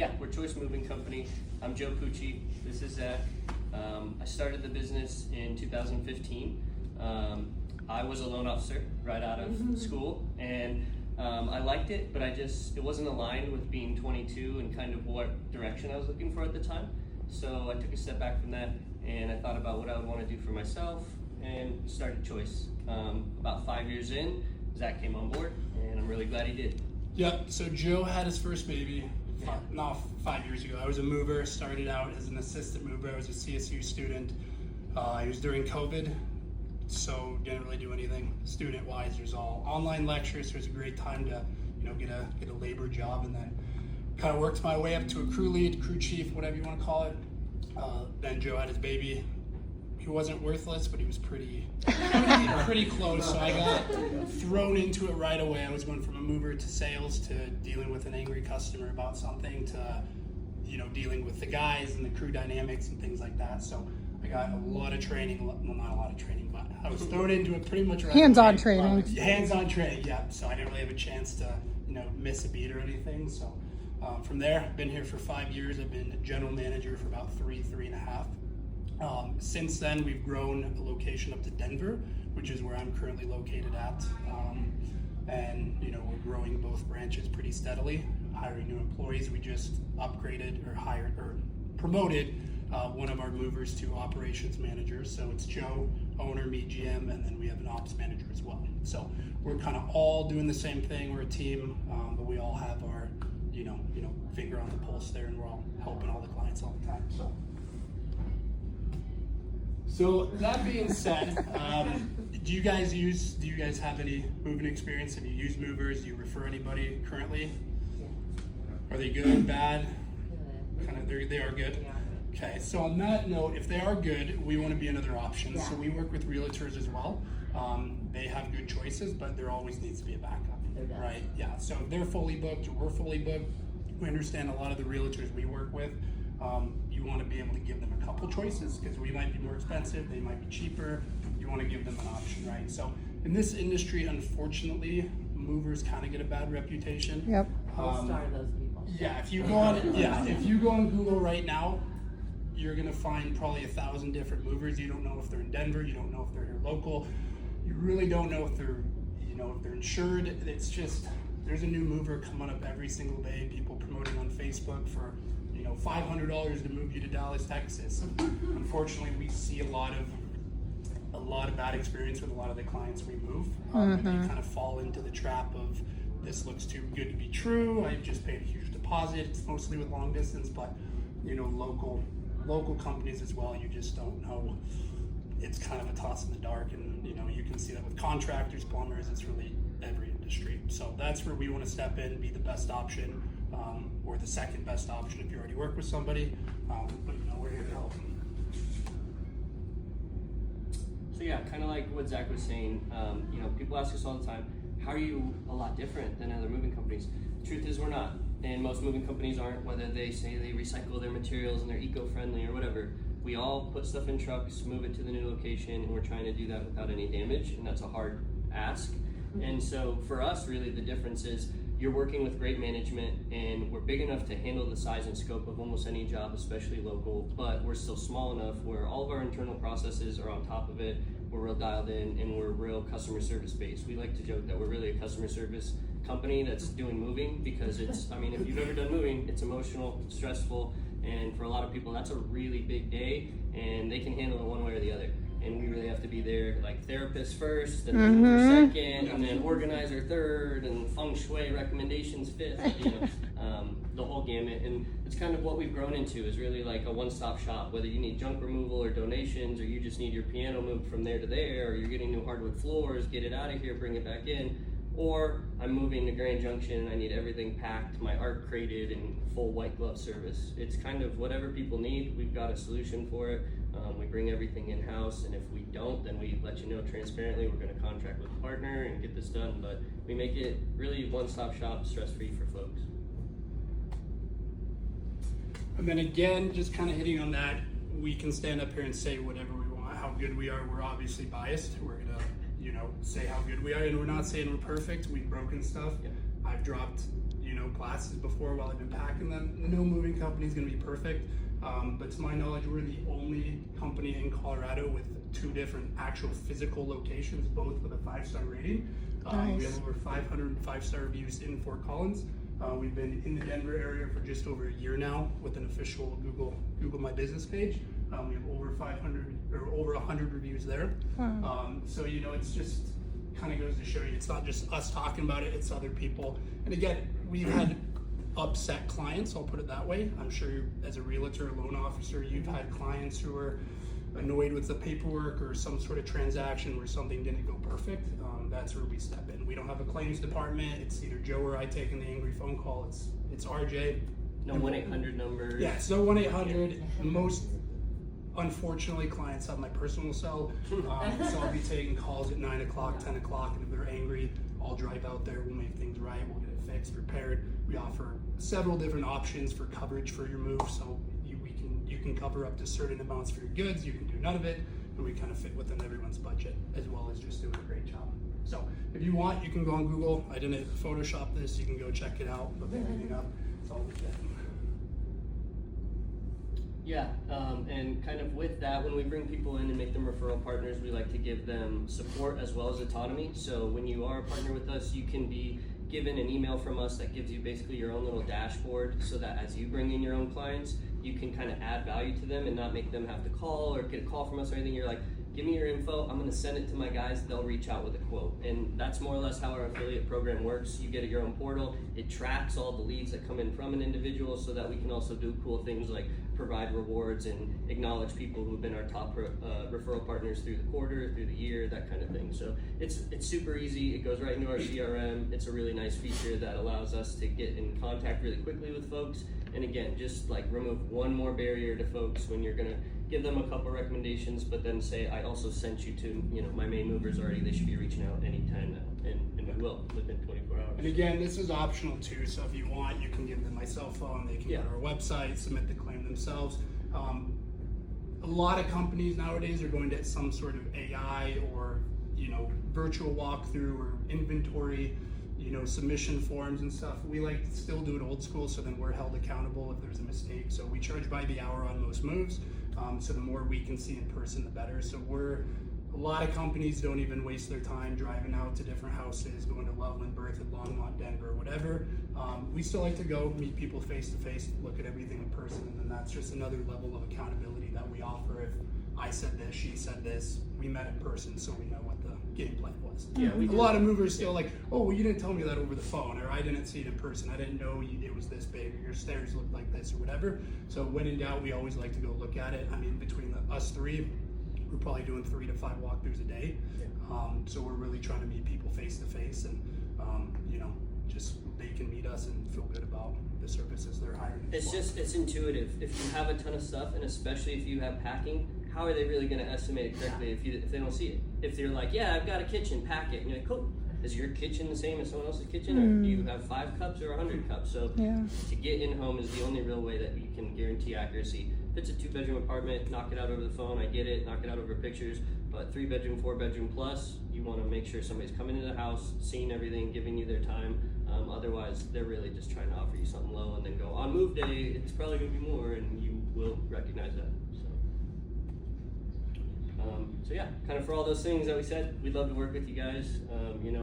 Yeah, we're Choice Moving Company. I'm Joe Pucci. This is Zach. I started the business in 2015. I was a loan officer right out of school, and I liked it, but it wasn't aligned with being 22 and kind of what direction I was looking for at the time. So I took a step back from that, and I thought about what I would want to do for myself and started Choice. About 5 years in, Zach came on board, and I'm really glad he did. Yep, so Joe had his first baby 5 years ago. I was a mover, started out as an assistant mover. I was a CSU student. It was during COVID, so didn't really do anything student-wise. There's all online lectures, so it was a great time to get a labor job, and then kind of worked my way up to a crew lead, crew chief, whatever you want to call it. Then Joe had his baby. He wasn't worthless, but he was pretty close, so I got thrown into it right away. I was going from a mover to sales to dealing with an angry customer about something to dealing with the guys and the crew dynamics and things like that. So I got a lot of training, well, not a lot of training, but I was thrown into it pretty much right Hands-on away. training. Hands-on training, yeah. So I didn't really have a chance to miss a beat or anything. So from there, I've been here for 5 years. I've been general manager for about three and a half. Since then, we've grown a location up to Denver, which is where I'm currently located at. And we're growing both branches pretty steadily, hiring new employees. We just upgraded or hired or promoted one of our movers to operations manager. So it's Joe, owner, me, GM, and then we have an ops manager as well. So we're kind of all doing the same thing. We're a team, but we all have our finger on the pulse there, and we're all helping all the clients all the time. So that being said, do you guys have any moving experience? Have you used movers? Do you refer anybody currently? Are they good, bad? Kind of, they are good. Okay, so on that note, if they are good, we want to be another option. So we work with realtors as well. They have good choices, but there always needs to be a backup, right? Yeah, so if they're fully booked or we're fully booked, we understand a lot of the realtors we work with. You want to be able to give them a couple choices because we might be more expensive, they might be cheaper. You want to give them an option, right? So in this industry, unfortunately, movers kind of get a bad reputation. Yep. I'll start those people. Yeah, if you go on Google right now, you're gonna find probably 1,000 different movers. You don't know if they're in Denver. You don't know if they're here local. You really don't know if they're insured. It's just there's a new mover coming up every single day. People promoting on Facebook for $500 to move you to Dallas, Texas. Unfortunately, we see a lot of bad experience with a lot of the clients we move. And they kind of fall into the trap of this looks too good to be true. I just paid a huge deposit. It's mostly with long distance, but local companies as well. You just don't know. It's kind of a toss in the dark, and you can see that with contractors, plumbers. It's really every industry. So that's where we want to step in, be the best option. Or the second best option if you already work with somebody, but we're here to help. So yeah, kind of like what Zach was saying, people ask us all the time, how are you a lot different than other moving companies? The truth is we're not, and most moving companies aren't, whether they say they recycle their materials and they're eco-friendly or whatever. We all put stuff in trucks, move it to the new location, and we're trying to do that without any damage, and that's a hard ask. And so for us, really the difference is you're working with great management, and we're big enough to handle the size and scope of almost any job, especially local, but we're still small enough where all of our internal processes are on top of it. We're real dialed in, and we're real customer service based. We like to joke that we're really a customer service company that's doing moving, because if you've ever done moving, it's emotional, stressful, and for a lot of people that's a really big day, and they can handle it one way or the other. And we really have to be there, like therapist first, and then second, and then organizer third, and feng shui recommendations fifth. The whole gamut. And it's kind of what we've grown into is really like a one-stop shop. Whether you need junk removal or donations, or you just need your piano moved from there to there, or you're getting new hardwood floors, get it out of here, bring it back in. Or I'm moving to Grand Junction and I need everything packed, my art crated, and full white glove service. It's kind of whatever people need, we've got a solution for it. We bring everything in-house, and if we don't, then we let you know transparently we're going to contract with a partner and get this done, but we make it really one-stop shop, stress-free for folks. And then again, just kind of hitting on that, we can stand up here and say whatever we want, how good we are. We're obviously biased. We're going to say how good we are, and we're not saying we're perfect. We've broken stuff. Yeah. I've dropped glasses before while I've been packing them. No moving company is going to be perfect, but to my knowledge, we're the only company in Colorado with 2 different actual physical locations, both with a 5-star rating. We have over 500 5-star reviews in Fort Collins. We've been in the Denver area for just over a year now with an official Google My Business page. We have over 500 or over 100 reviews there. Wow. So you know, it's just kind of goes to show you, it's not just us talking about it; it's other people. And again, we've had upset clients. I'll put it that way. I'm sure as a realtor, or loan officer, you've had clients who are annoyed with the paperwork or some sort of transaction where something didn't go perfect. That's where we step in. We don't have a claims department. It's either Joe or I taking the angry phone call. It's RJ. No 1-800 number. Yeah, so 1-800. Most unfortunately, clients have my personal cell, so I'll be taking calls at 9 o'clock, 10 o'clock, and if they're angry, I'll drive out there. We'll make things right. We'll get it fixed, repaired. We offer several different options for coverage for your move, so you can cover up to certain amounts for your goods. You can do none of it, and we kind of fit within everyone's budget, as well as just doing a great job. So if you want, you can go on Google. I didn't Photoshop this. You can go check it out. Look everything up. It's all legit. Yeah, and kind of with that, when we bring people in and make them referral partners, we like to give them support as well as autonomy. So when you are a partner with us, you can be given an email from us that gives you basically your own little dashboard, so that as you bring in your own clients, you can kind of add value to them and not make them have to call or get a call from us or anything. You're like, give me your info, I'm gonna send it to my guys, they'll reach out with a quote. And that's more or less how our affiliate program works. You get your own portal, it tracks all the leads that come in from an individual, so that we can also do cool things like provide rewards and acknowledge people who've been our top referral partners through the quarter, through the year, that kind of thing. So it's super easy, it goes right into our CRM. It's a really nice feature that allows us to get in contact really quickly with folks. And again, just like remove one more barrier to folks when you're gonna give them a couple recommendations, but then say, I also sent you to, you know, my main movers already, they should be reaching out anytime now, and we will within 24 hours. And again, this is optional too, so if you want, you can give them my cell phone, they can go to our website, submit the claim themselves. A lot of companies nowadays are going to some sort of AI or, you know, virtual walkthrough or inventory, you know, submission forms and stuff. We like to still do it old school, so then we're held accountable if there's a mistake. So we charge by the hour on most moves. So the more we can see in person, the better. So a lot of companies don't even waste their time driving out to different houses, going to Loveland, Berthoud, Longmont, Denver, whatever. We still like to go meet people face to face, look at everything in person, and then that's just another level of accountability that we offer. If I said this, she said this, we met in person, so we know what the game plan was. Yeah, we a lot of movers still like, oh, well, you didn't tell me that over the phone, or I didn't see it in person. I didn't know it was this big, or your stairs looked like this, or whatever. So when in doubt, we always like to go look at it. I mean, between us three, we're probably doing 3 to 5 walkthroughs a day. So we're really trying to meet people face to face, and you know, just they can meet us and feel good about the services they're hiring. It's intuitive. If you have a ton of stuff, and especially if you have packing, how are they really going to estimate it correctly if they don't see it? If they're like, yeah, I've got a kitchen, pack it, and you're like, cool. Is your kitchen the same as someone else's kitchen, or do you have 5 cups or 100 cups? So to get in home is the only real way that you can guarantee accuracy. If it's a 2-bedroom apartment, knock it out over the phone. I get it, knock it out over pictures. But 3-bedroom, 4-bedroom plus, you want to make sure somebody's coming into the house, seeing everything, giving you their time. Otherwise, they're really just trying to offer you something low, and then go on move day. It's probably going to be more, and you will recognize that. So yeah, kind of for all those things that we said, we'd love to work with you guys. You know.